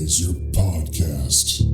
Hellblazer podcast.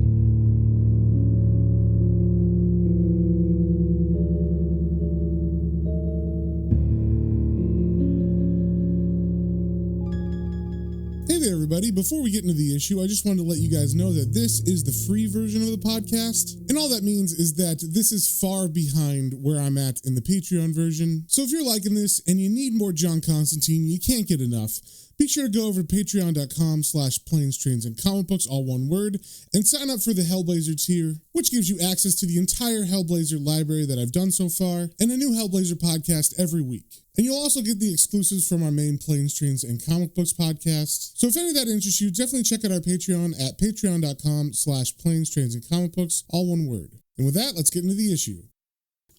Hey there, everybody. Before we get into the issue, I just wanted to let you guys know that this is the free version of the podcast. And all that means is that this is far behind where I'm at in the Patreon version. So if you're liking this and you need more John Constantine, you can't get enough, be sure to go over to patreon.com/planes, trains, and comic books, all one word, and sign up for the Hellblazer tier, which gives you access to the entire Hellblazer library that I've done so far, and a new Hellblazer podcast every week. And you'll also get the exclusives from our main Planes, Trains, and Comic Books podcast. So if any of that interests you, definitely check out our Patreon at patreon.com/planes, trains, and comic books, all one word. And with that, let's get into the issue.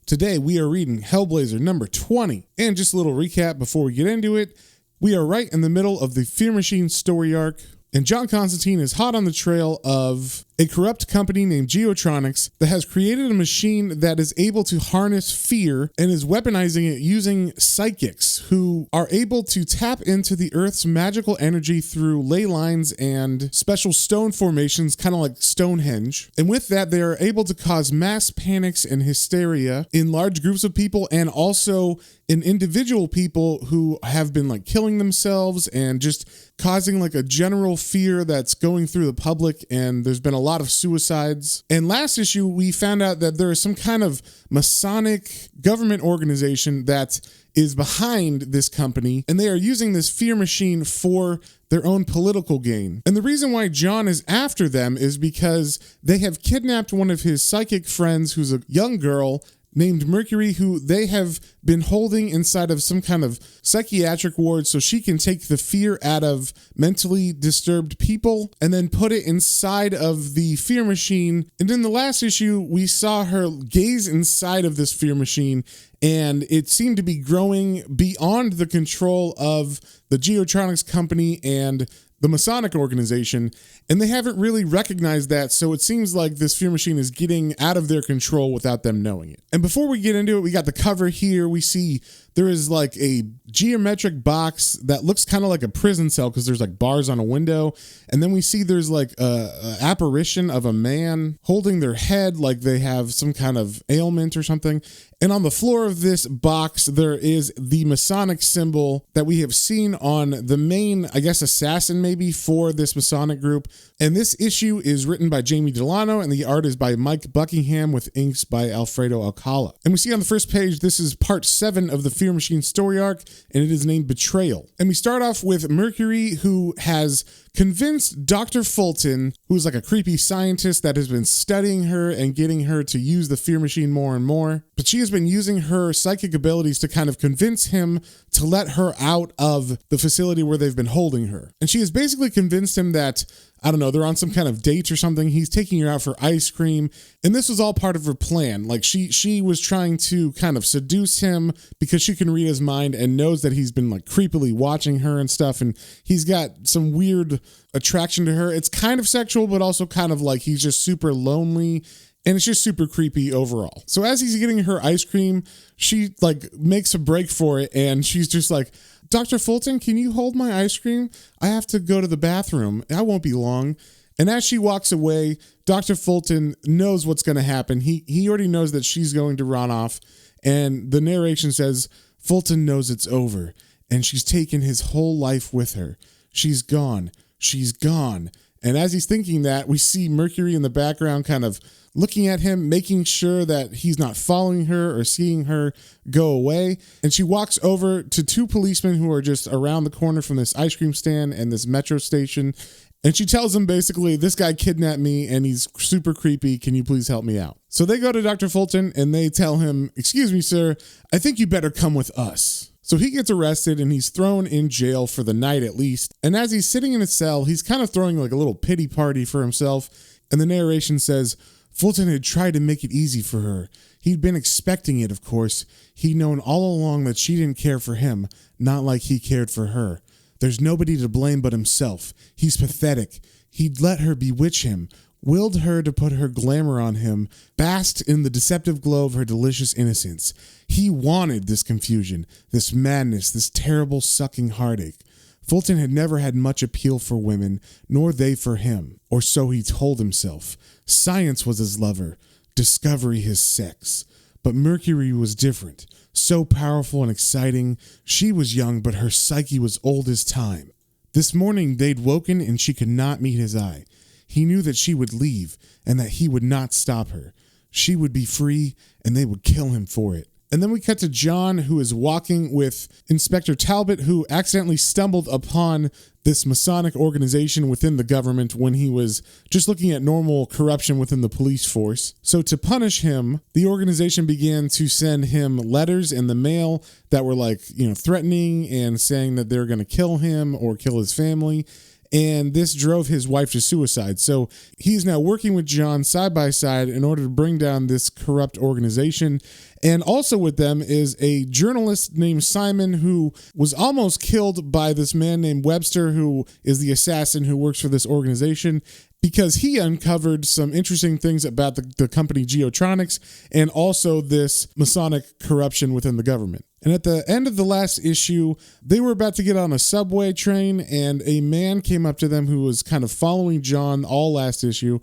Today, we are reading Hellblazer number 20. And just a little recap before we get into it. We are right in the middle of the Fear Machine story arc, and John Constantine is hot on the trail of a corrupt company named Geotronics that has created a machine that is able to harness fear and is weaponizing it using psychics who are able to tap into the Earth's magical energy through ley lines and special stone formations, kind of like Stonehenge. And with that, they are able to cause mass panics and hysteria in large groups of people and also in individual people who have been like killing themselves and just causing like a general fear that's going through the public. And there's been a lot of suicides. And last issue, we found out that there is some kind of Masonic government organization that is behind this company, and they are using this fear machine for their own political gain. And the reason why John is after them is because they have kidnapped one of his psychic friends, who's a young girl named Mercury, who they have been holding inside of some kind of psychiatric ward so she can take the fear out of mentally disturbed people and then put it inside of the fear machine. And in the last issue, we saw her gaze inside of this fear machine, and it seemed to be growing beyond the control of the Geotronics company and the Masonic organization, and they haven't really recognized that, so it seems like this fear machine is getting out of their control without them knowing it. And before we get into it, we got the cover here. We see there is like a geometric box that looks kind of like a prison cell because there's like bars on a window, and then we see there's like a apparition of a man holding their head like they have some kind of ailment or something. And on the floor of this box, there is the Masonic symbol that we have seen on the main, I guess, assassin maybe for this Masonic group. And this issue is written by Jamie Delano, and the art is by Mike Buckingham with inks by Alfredo Alcala. And we see on the first page, this is part 7 of the Fear Machine story arc, and it is named Betrayal. And we start off with Mercury, who has convinced Dr. Fulton, who's like a creepy scientist that has been studying her and getting her to use the fear machine more and more. But she has been using her psychic abilities to kind of convince him to let her out of the facility where they've been holding her. And she has basically convinced him that, I don't know, they're on some kind of date or something. He's taking her out for ice cream. And this was all part of her plan. Like she was trying to kind of seduce him because she can read his mind and knows that he's been like creepily watching her and stuff. And he's got some weird attraction to her. It's kind of sexual, but also kind of like he's just super lonely. And it's just super creepy overall. So as he's getting her ice cream, she like makes a break for it. And she's just like, Dr. Fulton, can you hold my ice cream? I have to go to the bathroom. I won't be long. And as she walks away, Dr. Fulton knows what's going to happen. He already knows that she's going to run off. And the narration says, Fulton knows it's over. And she's taken his whole life with her. She's gone. She's gone. And as he's thinking that, we see Mercury in the background kind of looking at him, making sure that he's not following her or seeing her go away. And she walks over to 2 policemen who are just around the corner from this ice cream stand and this metro station. And she tells them basically, this guy kidnapped me and he's super creepy. Can you please help me out? So they go to Dr. Fulton and they tell him, excuse me, sir, I think you better come with us. So he gets arrested and he's thrown in jail for the night at least. And as he's sitting in his cell, he's kind of throwing like a little pity party for himself. And the narration says, Fulton had tried to make it easy for her. He'd been expecting it, of course. He'd known all along that she didn't care for him, not like he cared for her. There's nobody to blame but himself. He's pathetic. He'd let her bewitch him, willed her to put her glamour on him, basked in the deceptive glow of her delicious innocence. He wanted this confusion, this madness, this terrible sucking heartache. Fulton had never had much appeal for women, nor they for him, or so he told himself. Science was his lover, discovery his sex. But Mercury was different, so powerful and exciting. She was young, but her psyche was old as time. This morning they'd woken and she could not meet his eye. He knew that she would leave and that he would not stop her. She would be free and they would kill him for it. And then we cut to John, who is walking with Inspector Talbot, who accidentally stumbled upon this Masonic organization within the government when he was just looking at normal corruption within the police force. So to punish him, the organization began to send him letters in the mail that were threatening and saying that they're going to kill him or kill his family. And this drove his wife to suicide. So he's now working with John side by side in order to bring down this corrupt organization. And also with them is a journalist named Simon, who was almost killed by this man named Webster, who is the assassin who works for this organization, because he uncovered some interesting things about the company Geotronics and also this Masonic corruption within the government. And at the end of the last issue, they were about to get on a subway train, and a man came up to them who was kind of following John all last issue.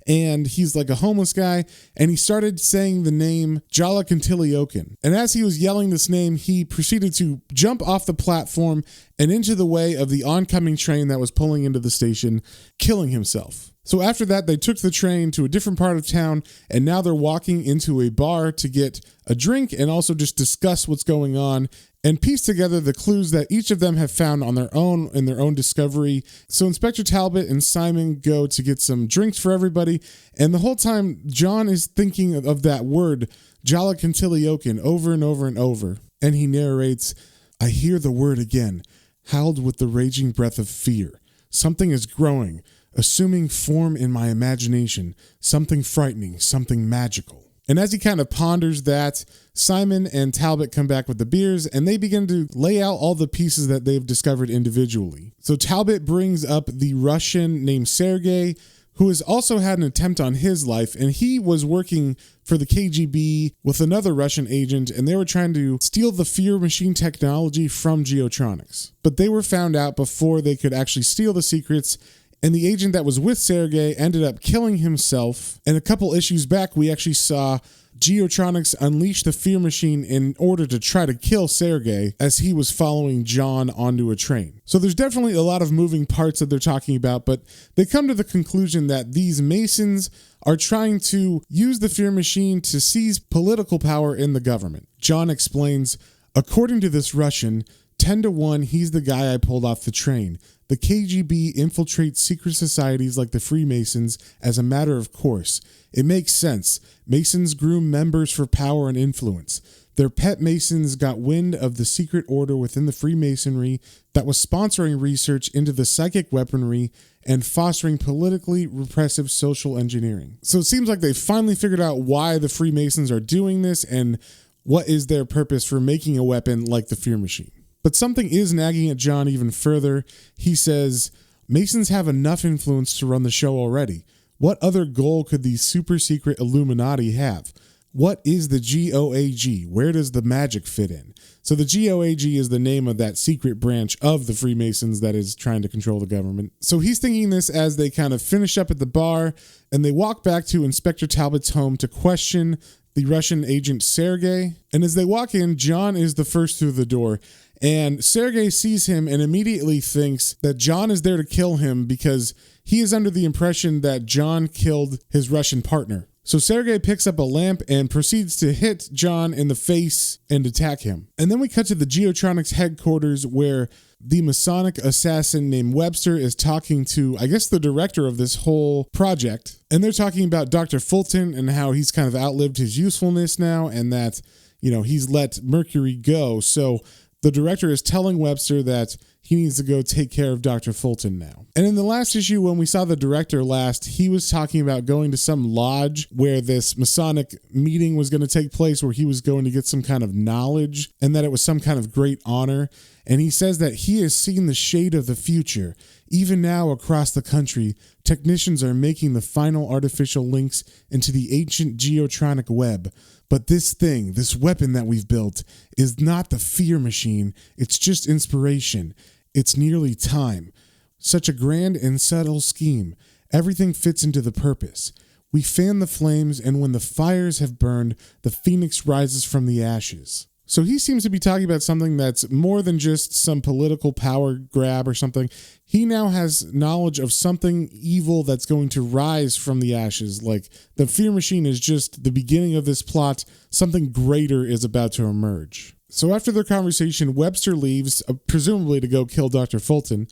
And he's like a homeless guy, and he started saying the name Jala Cantiliokin. And as he was yelling this name, he proceeded to jump off the platform and into the way of the oncoming train that was pulling into the station, killing himself. So after that, they took the train to a different part of town, and now they're walking into a bar to get a drink and also just discuss what's going on and piece together the clues that each of them have found on their own in their own discovery. So Inspector Talbot and Simon go to get some drinks for everybody, and the whole time John is thinking of that word, Jala Cantiliokin, over and over and over. And he narrates, "I hear the word again, howled with the raging breath of fear. Something is growing, assuming form in my imagination, something frightening, something magical." And as he kind of ponders that, Simon and Talbot come back with the beers, and they begin to lay out all the pieces that they've discovered individually. So Talbot brings up the Russian named Sergei, who has also had an attempt on his life, and he was working for the KGB with another Russian agent, and they were trying to steal the fear machine technology from Geotronics. But they were found out before they could actually steal the secrets, and the agent that was with Sergei ended up killing himself. And a couple issues back, we actually saw Geotronics unleash the fear machine in order to try to kill Sergei as he was following John onto a train. So there's definitely a lot of moving parts that they're talking about, but they come to the conclusion that these Masons are trying to use the fear machine to seize political power in the government. John explains, "According to this Russian, 10-1, he's the guy I pulled off the train. The KGB infiltrates secret societies like the Freemasons as a matter of course. It makes sense. Masons groom members for power and influence. Their pet Masons got wind of the secret order within the Freemasonry that was sponsoring research into the psychic weaponry and fostering politically repressive social engineering." So it seems like they finally figured out why the Freemasons are doing this and what is their purpose for making a weapon like the fear machine. But something is nagging at John even further. He says, "Masons have enough influence to run the show already. What other goal could these super secret Illuminati have? What is the GOAG? Where does the magic fit in?" So the GOAG is the name of that secret branch of the Freemasons that is trying to control the government. So he's thinking this as they kind of finish up at the bar, and they walk back to Inspector Talbot's home to question the Russian agent Sergei. And as they walk in, John is the first through the door. And Sergei sees him and immediately thinks that John is there to kill him because he is under the impression that John killed his Russian partner. So Sergei picks up a lamp and proceeds to hit John in the face and attack him. And then we cut to the Geotronics headquarters where the Masonic assassin named Webster is talking to, I guess, the director of this whole project. And they're talking about Dr. Fulton and how he's kind of outlived his usefulness now and that, he's let Mercury go. So the director is telling Webster that he needs to go take care of Dr. Fulton now. And in the last issue, when we saw the director last, he was talking about going to some lodge where this Masonic meeting was going to take place, where he was going to get some kind of knowledge and that it was some kind of great honor. And he says that he has seen the shade of the future. Even now across the country, technicians are making the final artificial links into the ancient geotronic web. But this thing, this weapon that we've built, is not the fear machine. It's just inspiration. It's nearly time. Such a grand and subtle scheme. Everything fits into the purpose. We fan the flames, and when the fires have burned, the phoenix rises from the ashes. So he seems to be talking about something that's more than just some political power grab or something. He now has knowledge of something evil that's going to rise from the ashes. Like the fear machine is just the beginning of this plot. Something greater is about to emerge. So after their conversation, Webster leaves, presumably to go kill Dr. Fulton.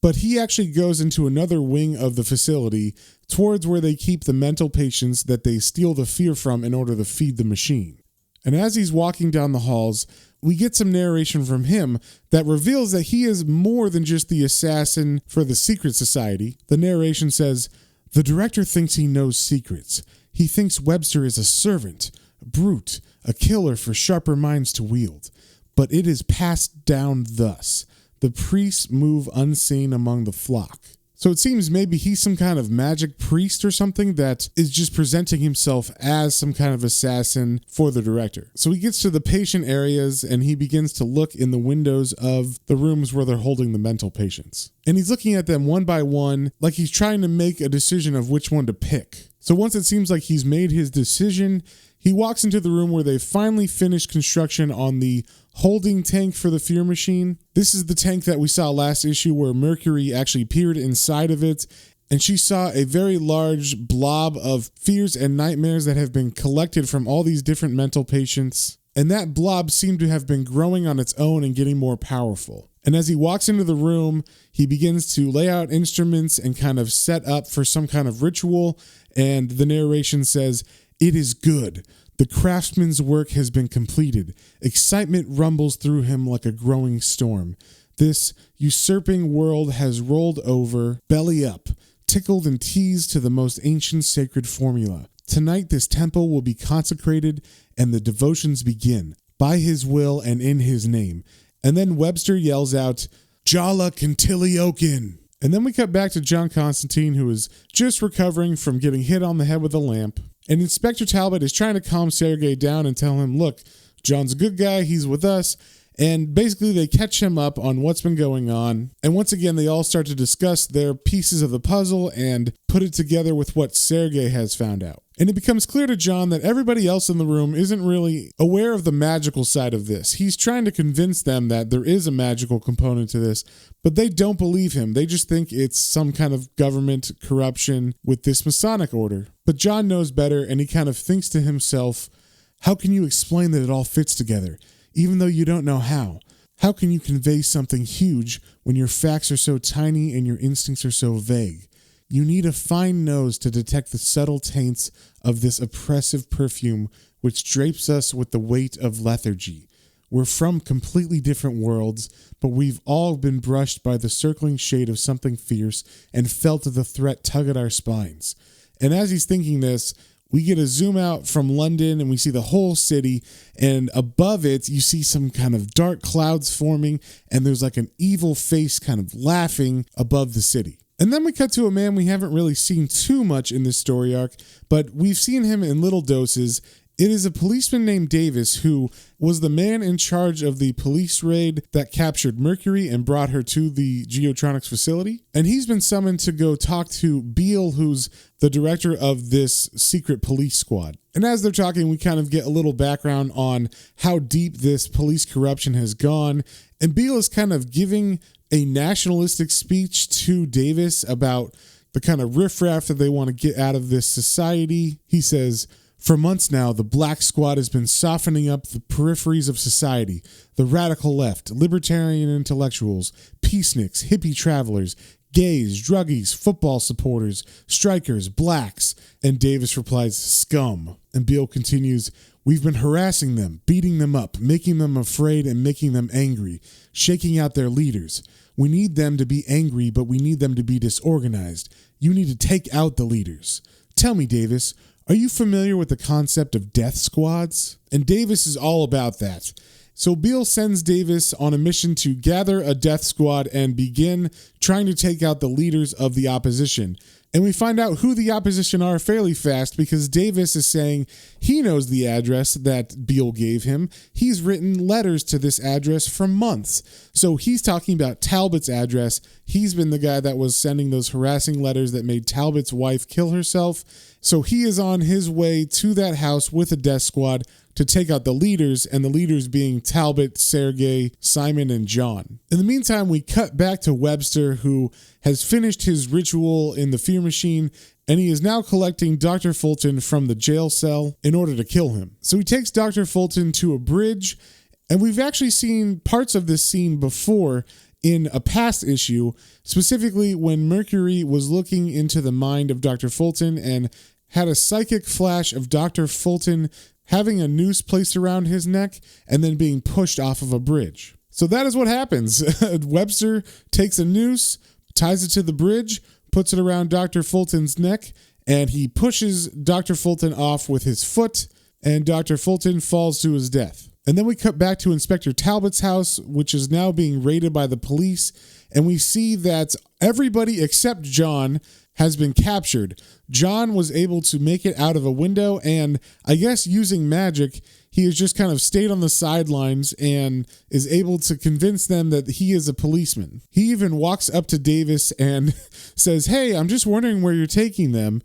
But he actually goes into another wing of the facility towards where they keep the mental patients that they steal the fear from in order to feed the machine. And as he's walking down the halls, we get some narration from him that reveals that he is more than just the assassin for the secret society. The narration says, "The director thinks he knows secrets. He thinks Webster is a servant, a brute, a killer for sharper minds to wield. But it is passed down thus. The priests move unseen among the flock." So it seems maybe he's some kind of magic priest or something that is just presenting himself as some kind of assassin for the director. So he gets to the patient areas and he begins to look in the windows of the rooms where they're holding the mental patients. And he's looking at them one by one, like he's trying to make a decision of which one to pick. So once it seems like he's made his decision, he walks into the room where they finally finished construction on the holding tank for the fear machine. This is the tank that we saw last issue where Mercury actually peered inside of it, and she saw a very large blob of fears and nightmares that have been collected from all these different mental patients. And that blob seemed to have been growing on its own and getting more powerful. And as he walks into the room, he begins to lay out instruments and kind of set up for some kind of ritual. And the narration says, "It is good. The craftsman's work has been completed. Excitement rumbles through him like a growing storm. This usurping world has rolled over, belly up, tickled and teased to the most ancient sacred formula. Tonight this temple will be consecrated and the devotions begin, by his will and in his name." And then Webster yells out, "Jala Cantiliokin." And then we cut back to John Constantine, who is just recovering from getting hit on the head with a lamp. And Inspector Talbot is trying to calm Sergei down and tell him, look, John's a good guy, he's with us. And basically they catch him up on what's been going on. And once again, they all start to discuss their pieces of the puzzle and put it together with what Sergei has found out. And it becomes clear to John that everybody else in the room isn't really aware of the magical side of this. He's trying to convince them that there is a magical component to this, but they don't believe him. They just think it's some kind of government corruption with this Masonic order. But John knows better, and he kind of thinks to himself, how can you explain that it all fits together, even though you don't know how? How can you convey something huge when your facts are so tiny and your instincts are so vague? You need a fine nose to detect the subtle taints of this oppressive perfume which drapes us with the weight of lethargy. We're from completely different worlds, but we've all been brushed by the circling shade of something fierce and felt the threat tug at our spines. And as he's thinking this, we get a zoom out from London and we see the whole city, and above it you see some kind of dark clouds forming, and there's like an evil face kind of laughing above the city. And then we cut to a man we haven't really seen too much in this story arc, but we've seen him in little doses. It is a policeman named Davis who was the man in charge of the police raid that captured Mercury and brought her to the Geotronics facility. And he's been summoned to go talk to Beale, who's the director of this secret police squad. And as they're talking, we kind of get a little background on how deep this police corruption has gone. And Beale is kind of giving a nationalistic speech to Davis about the kind of riffraff that they want to get out of this society. He says, "For months now, the Black Squad has been softening up the peripheries of society, the radical left, libertarian intellectuals, peaceniks, hippie travelers, gays, druggies, football supporters, strikers, blacks." And Davis replies, "Scum." And Beale continues, "We've been harassing them, beating them up, making them afraid and making them angry, shaking out their leaders. We need them to be angry, but we need them to be disorganized. You need to take out the leaders. Tell me, Davis, are you familiar with the concept of death squads?" And Davis is all about that. So Beale sends Davis on a mission to gather a death squad and begin trying to take out the leaders of the opposition. And we find out who the opposition are fairly fast because Davis is saying he knows the address that Beale gave him. He's written letters to this address for months. So he's talking about Talbot's address. He's been the guy that was sending those harassing letters that made Talbot's wife kill herself. So he is on his way to that house with a death squad to take out the leaders, and the leaders being Talbot, Sergei, Simon, and John. In the meantime, we cut back to Webster, who has finished his ritual in the fear machine, and he is now collecting Dr. Fulton from the jail cell in order to kill him. So he takes Dr. Fulton to a bridge, and we've actually seen parts of this scene before in a past issue, specifically when Mercury was looking into the mind of Dr. Fulton and had a psychic flash of Dr. Fulton having a noose placed around his neck and then being pushed off of a bridge. So that is what happens. Webster takes a noose, ties it to the bridge, puts it around Dr. Fulton's neck, and he pushes Dr. Fulton off with his foot, and Dr. Fulton falls to his death. And then we cut back to Inspector Talbot's house, which is now being raided by the police, and we see that everybody except John has been captured. John was able to make it out of a window, and I guess using magic, he has just kind of stayed on the sidelines and is able to convince them that he is a policeman. He even walks up to Davis and says, "Hey, I'm just wondering where you're taking them.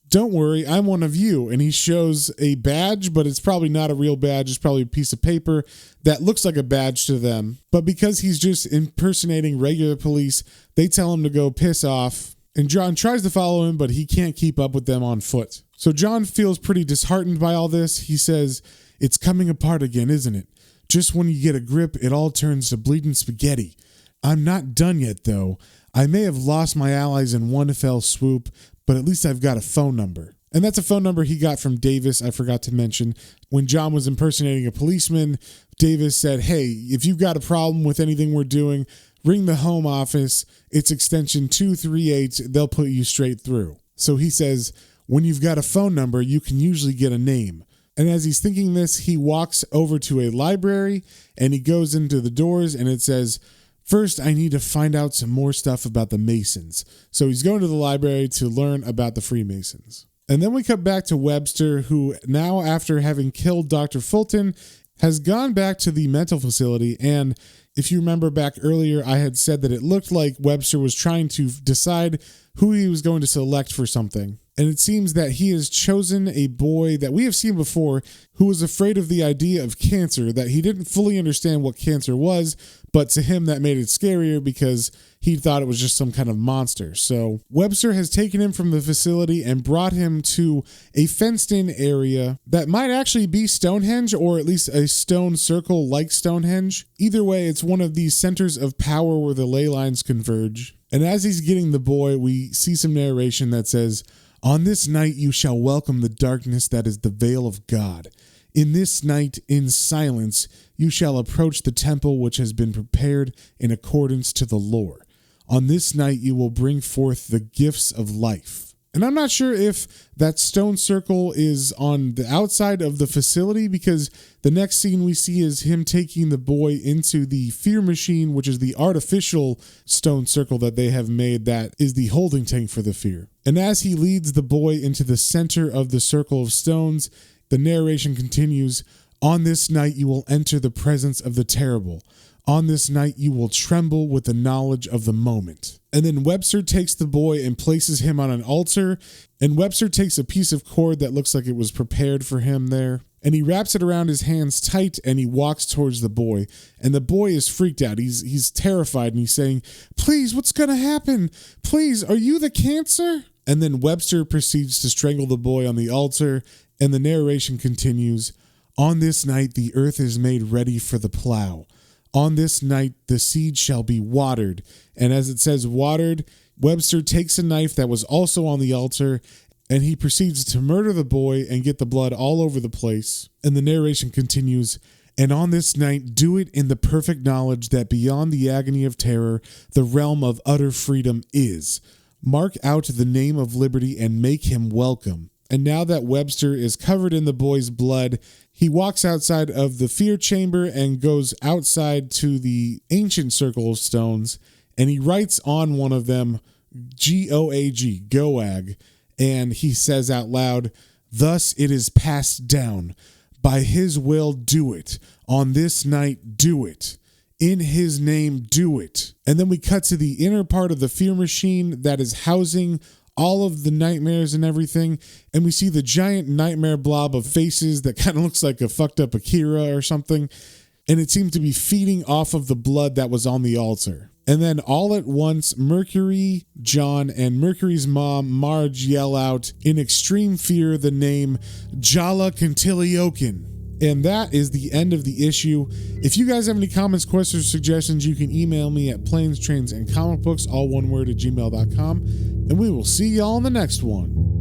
Don't worry, I'm one of you." And he shows a badge, but it's probably not a real badge. It's probably a piece of paper that looks like a badge to them. But because he's just impersonating regular police, they tell him to go piss off. And John tries to follow him, but he can't keep up with them on foot. So John feels pretty disheartened by all this. He says, "It's coming apart again, isn't it? Just when you get a grip, it all turns to bleeding spaghetti. I'm not done yet, though. I may have lost my allies in one fell swoop, but at least I've got a phone number." And that's a phone number he got from Davis, I forgot to mention. When John was impersonating a policeman, Davis said, "Hey, if you've got a problem with anything we're doing, ring the home office. It's extension 238. They'll put you straight through." So he says, when you've got a phone number, you can usually get a name. And as he's thinking this, he walks over to a library and he goes into the doors and it says, "First, I need to find out some more stuff about the Masons." So he's going to the library to learn about the Freemasons. And then we cut back to Webster, who now, after having killed Dr. Fulton, has gone back to the mental facility. And if you remember back earlier, I had said that it looked like Webster was trying to decide who he was going to select for something. And it seems that he has chosen a boy that we have seen before who was afraid of the idea of cancer, that he didn't fully understand what cancer was, but to him that made it scarier because he thought it was just some kind of monster. So Webster has taken him from the facility and brought him to a fenced-in area that might actually be Stonehenge, or at least a stone circle like Stonehenge. Either way, it's one of these centers of power where the ley lines converge. And as he's getting the boy, we see some narration that says, "On this night you shall welcome the darkness that is the veil of God. In this night, in silence, you shall approach the temple which has been prepared in accordance to the lore. On this night you will bring forth the gifts of life." And I'm not sure if that stone circle is on the outside of the facility, because the next scene we see is him taking the boy into the fear machine, which is the artificial stone circle that they have made that is the holding tank for the fear. And as he leads the boy into the center of the circle of stones, the narration continues, "On this night you will enter the presence of the terrible. On this night you will tremble with the knowledge of the moment." And then Webster takes the boy and places him on an altar, and Webster takes a piece of cord that looks like it was prepared for him there, and he wraps it around his hands tight, and he walks towards the boy. And the boy is freaked out. He's terrified, and he's saying, "Please, what's going to happen? Please, are you the cancer?" And then Webster proceeds to strangle the boy on the altar, and the narration continues, "On this night the earth is made ready for the plow. On this night the seed shall be watered." And as it says watered, Webster takes a knife that was also on the altar, and he proceeds to murder the boy and get the blood all over the place. And the narration continues, "And on this night do it in the perfect knowledge that beyond the agony of terror, the realm of utter freedom is. Mark out the name of liberty and make him welcome." And now that Webster is covered in the boy's blood, he walks outside of the fear chamber and goes outside to the ancient circle of stones, and he writes on one of them, G-O-A-G, Goag. And he says out loud, "Thus it is passed down. By his will do it. On this night do it. In his name do it." And then we cut to the inner part of the fear machine that is housing all of the nightmares and everything. And we see the giant nightmare blob of faces that kind of looks like a fucked up Akira or something. And it seemed to be feeding off of the blood that was on the altar. And then all at once, Mercury, John, and Mercury's mom, Marge, yell out in extreme fear the name Jala Cantiliokin. And that is the end of the issue. If you guys have any comments, questions, or suggestions, you can email me at planes, trains, and comic books, all one word, at gmail.com. And we will see y'all in the next one.